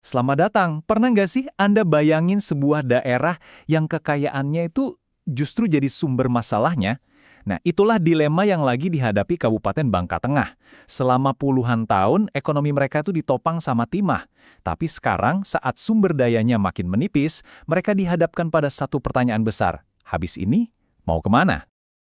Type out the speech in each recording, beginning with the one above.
Selamat datang. Pernah nggak sih Anda bayangin sebuah daerah yang kekayaannya itu justru jadi sumber masalahnya? Nah, itulah dilema yang lagi dihadapi Kabupaten Bangka Tengah. Selama puluhan tahun, ekonomi mereka itu ditopang sama timah. Tapi sekarang, saat sumber dayanya makin menipis, mereka dihadapkan pada satu pertanyaan besar. Habis ini, mau kemana?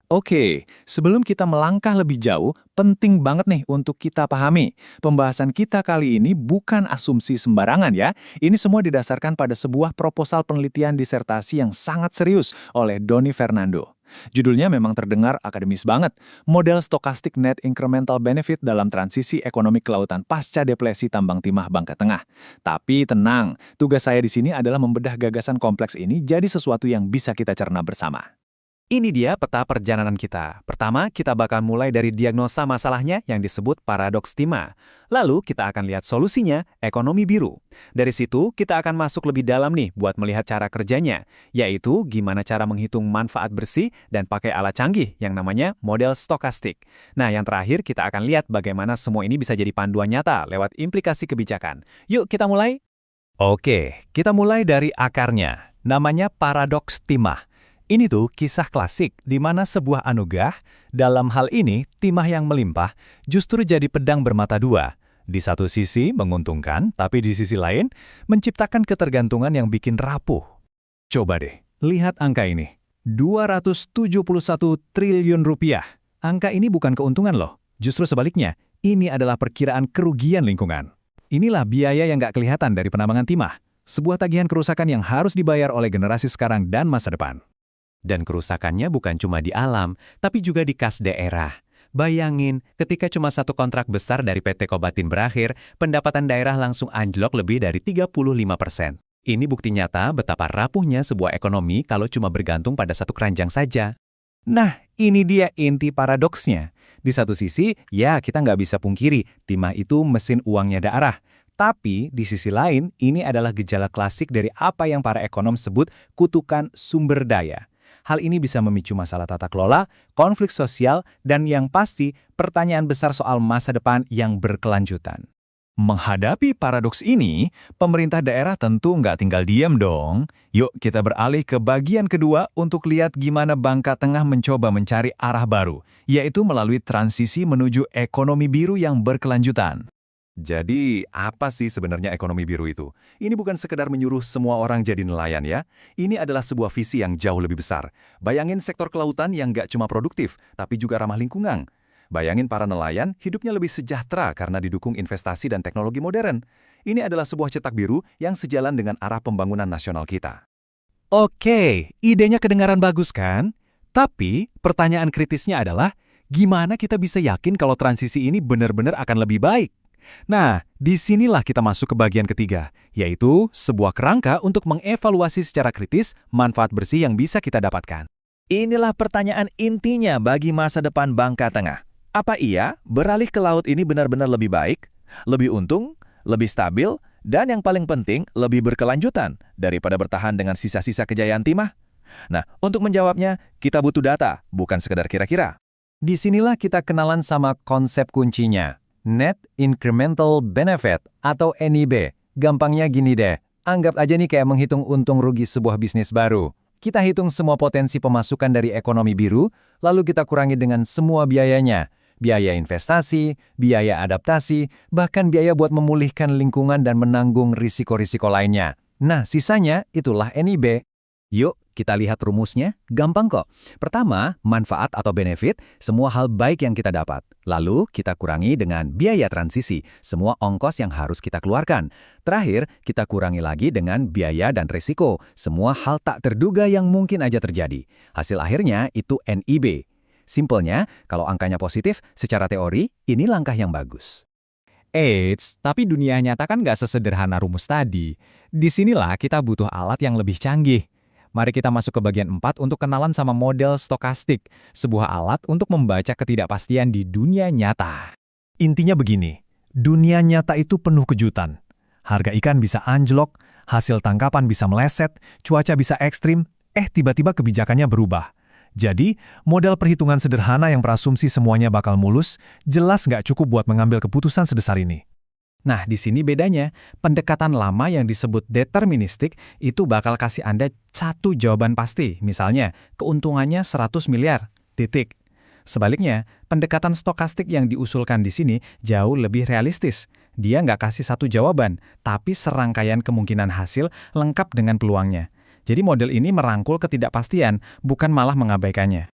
Oke, sebelum kita melangkah lebih jauh, penting banget nih untuk kita pahami. Pembahasan kita kali ini bukan asumsi sembarangan ya. Ini semua didasarkan pada sebuah proposal penelitian disertasi yang sangat serius oleh Doni Fernando. Judulnya memang terdengar akademis banget. Model Stochastic Net Incremental Benefit dalam transisi ekonomi kelautan pasca depresi tambang timah Bangka Tengah. Tapi tenang, tugas saya di sini adalah membedah gagasan kompleks ini jadi sesuatu yang bisa kita cerna bersama. Ini dia peta perjalanan kita. Pertama, kita bakal mulai dari diagnosa masalahnya yang disebut paradoks timah. Lalu, kita akan lihat solusinya, ekonomi biru. Dari situ, kita akan masuk lebih dalam nih buat melihat cara kerjanya, yaitu gimana cara menghitung manfaat bersih dan pakai alat canggih yang namanya model stokastik. Nah, yang terakhir, kita akan lihat bagaimana semua ini bisa jadi panduan nyata lewat implikasi kebijakan. Yuk, kita mulai. Oke, kita mulai dari akarnya. Namanya paradoks timah. Ini tuh kisah klasik di mana sebuah anugerah, dalam hal ini timah yang melimpah, justru jadi pedang bermata dua. Di satu sisi menguntungkan, tapi di sisi lain menciptakan ketergantungan yang bikin rapuh. Coba deh, lihat angka ini. 271 triliun rupiah. Angka ini bukan keuntungan loh. Justru sebaliknya, ini adalah perkiraan kerugian lingkungan. Inilah biaya yang nggak kelihatan dari penambangan timah. Sebuah tagihan kerusakan yang harus dibayar oleh generasi sekarang dan masa depan. Dan kerusakannya bukan cuma di alam, tapi juga di kas daerah. Bayangin, ketika cuma satu kontrak besar dari PT Kobatin berakhir, pendapatan daerah langsung anjlok lebih dari 35%. Ini bukti nyata betapa rapuhnya sebuah ekonomi kalau cuma bergantung pada satu keranjang saja. Nah, ini dia inti paradoksnya. Di satu sisi, ya kita nggak bisa pungkiri, timah itu mesin uangnya daerah. Tapi, di sisi lain, ini adalah gejala klasik dari apa yang para ekonom sebut kutukan sumber daya. Hal ini bisa memicu masalah tata kelola, konflik sosial, dan yang pasti, pertanyaan besar soal masa depan yang berkelanjutan. Menghadapi paradoks ini, pemerintah daerah tentu nggak tinggal diam dong. Yuk kita beralih ke bagian kedua untuk lihat gimana Bangka Tengah mencoba mencari arah baru, yaitu melalui transisi menuju ekonomi biru yang berkelanjutan. Jadi, apa sih sebenarnya ekonomi biru itu? Ini bukan sekedar menyuruh semua orang jadi nelayan ya. Ini adalah sebuah visi yang jauh lebih besar. Bayangin sektor kelautan yang nggak cuma produktif, tapi juga ramah lingkungan. Bayangin para nelayan hidupnya lebih sejahtera karena didukung investasi dan teknologi modern. Ini adalah sebuah cetak biru yang sejalan dengan arah pembangunan nasional kita. Oke, idenya kedengaran bagus kan? Tapi, pertanyaan kritisnya adalah, gimana kita bisa yakin kalau transisi ini benar-benar akan lebih baik? Nah, disinilah kita masuk ke bagian ketiga, yaitu sebuah kerangka untuk mengevaluasi secara kritis manfaat bersih yang bisa kita dapatkan. Inilah pertanyaan intinya bagi masa depan Bangka Tengah. Apa iya beralih ke laut ini benar-benar lebih baik, lebih untung, lebih stabil, dan yang paling penting lebih berkelanjutan daripada bertahan dengan sisa-sisa kejayaan timah? Nah, untuk menjawabnya, kita butuh data, bukan sekedar kira-kira. Disinilah kita kenalan sama konsep kuncinya. Net Incremental Benefit atau NIB. Gampangnya gini deh, anggap aja nih kayak menghitung untung rugi sebuah bisnis baru. Kita hitung semua potensi pemasukan dari ekonomi biru, lalu kita kurangi dengan semua biayanya. Biaya investasi, biaya adaptasi, bahkan biaya buat memulihkan lingkungan dan menanggung risiko-risiko lainnya. Nah, sisanya itulah NIB. Yuk, kita lihat rumusnya. Gampang kok. Pertama, manfaat atau benefit, semua hal baik yang kita dapat. Lalu, kita kurangi dengan biaya transisi, semua ongkos yang harus kita keluarkan. Terakhir, kita kurangi lagi dengan biaya dan risiko, semua hal tak terduga yang mungkin aja terjadi. Hasil akhirnya itu NIB. Simpelnya, kalau angkanya positif, secara teori, ini langkah yang bagus. Eits, tapi dunia nyata kan nggak sesederhana rumus tadi. Disinilah kita butuh alat yang lebih canggih. Mari kita masuk ke bagian 4 untuk kenalan sama model stokastik, sebuah alat untuk membaca ketidakpastian di dunia nyata. Intinya begini, dunia nyata itu penuh kejutan. Harga ikan bisa anjlok, hasil tangkapan bisa meleset, cuaca bisa ekstrim, tiba-tiba kebijakannya berubah. Jadi, model perhitungan sederhana yang berasumsi semuanya bakal mulus, jelas nggak cukup buat mengambil keputusan sebesar ini. Nah, di sini bedanya. Pendekatan lama yang disebut deterministik itu bakal kasih Anda satu jawaban pasti. Misalnya, keuntungannya 100 miliar, titik. Sebaliknya, pendekatan stokastik yang diusulkan di sini jauh lebih realistis. Dia nggak kasih satu jawaban, tapi serangkaian kemungkinan hasil lengkap dengan peluangnya. Jadi model ini merangkul ketidakpastian, bukan malah mengabaikannya.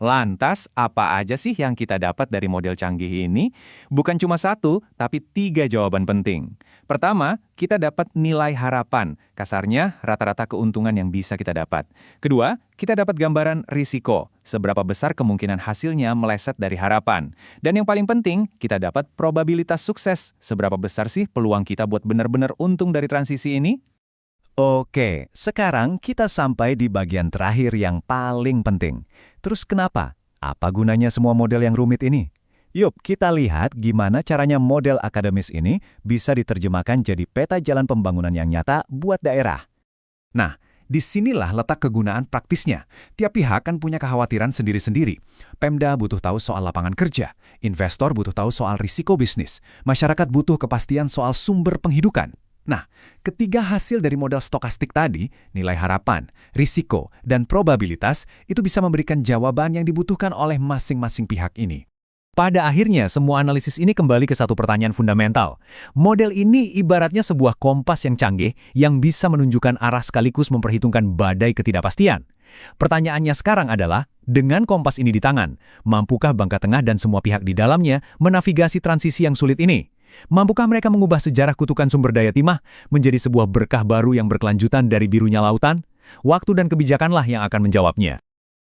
Lantas, apa aja sih yang kita dapat dari model canggih ini? Bukan cuma satu, tapi 3 jawaban penting. Pertama, kita dapat nilai harapan, kasarnya rata-rata keuntungan yang bisa kita dapat. Kedua, kita dapat gambaran risiko, seberapa besar kemungkinan hasilnya meleset dari harapan. Dan yang paling penting, kita dapat probabilitas sukses, seberapa besar sih peluang kita buat benar-benar untung dari transisi ini? Oke, sekarang kita sampai di bagian terakhir yang paling penting. Terus kenapa? Apa gunanya semua model yang rumit ini? Yuk, kita lihat gimana caranya model akademis ini bisa diterjemahkan jadi peta jalan pembangunan yang nyata buat daerah. Nah, disinilah letak kegunaan praktisnya. Tiap pihak kan punya kekhawatiran sendiri-sendiri. Pemda butuh tahu soal lapangan kerja, investor butuh tahu soal risiko bisnis, masyarakat butuh kepastian soal sumber penghidupan. Nah, ketiga hasil dari model stokastik tadi, nilai harapan, risiko, dan probabilitas, itu bisa memberikan jawaban yang dibutuhkan oleh masing-masing pihak ini. Pada akhirnya, semua analisis ini kembali ke satu pertanyaan fundamental. Model ini ibaratnya sebuah kompas yang canggih yang bisa menunjukkan arah sekaligus memperhitungkan badai ketidakpastian. Pertanyaannya sekarang adalah, dengan kompas ini di tangan, mampukah Bangka Tengah dan semua pihak di dalamnya menavigasi transisi yang sulit ini? Mampukah mereka mengubah sejarah kutukan sumber daya timah menjadi sebuah berkah baru yang berkelanjutan dari birunya lautan? Waktu dan kebijakanlah yang akan menjawabnya.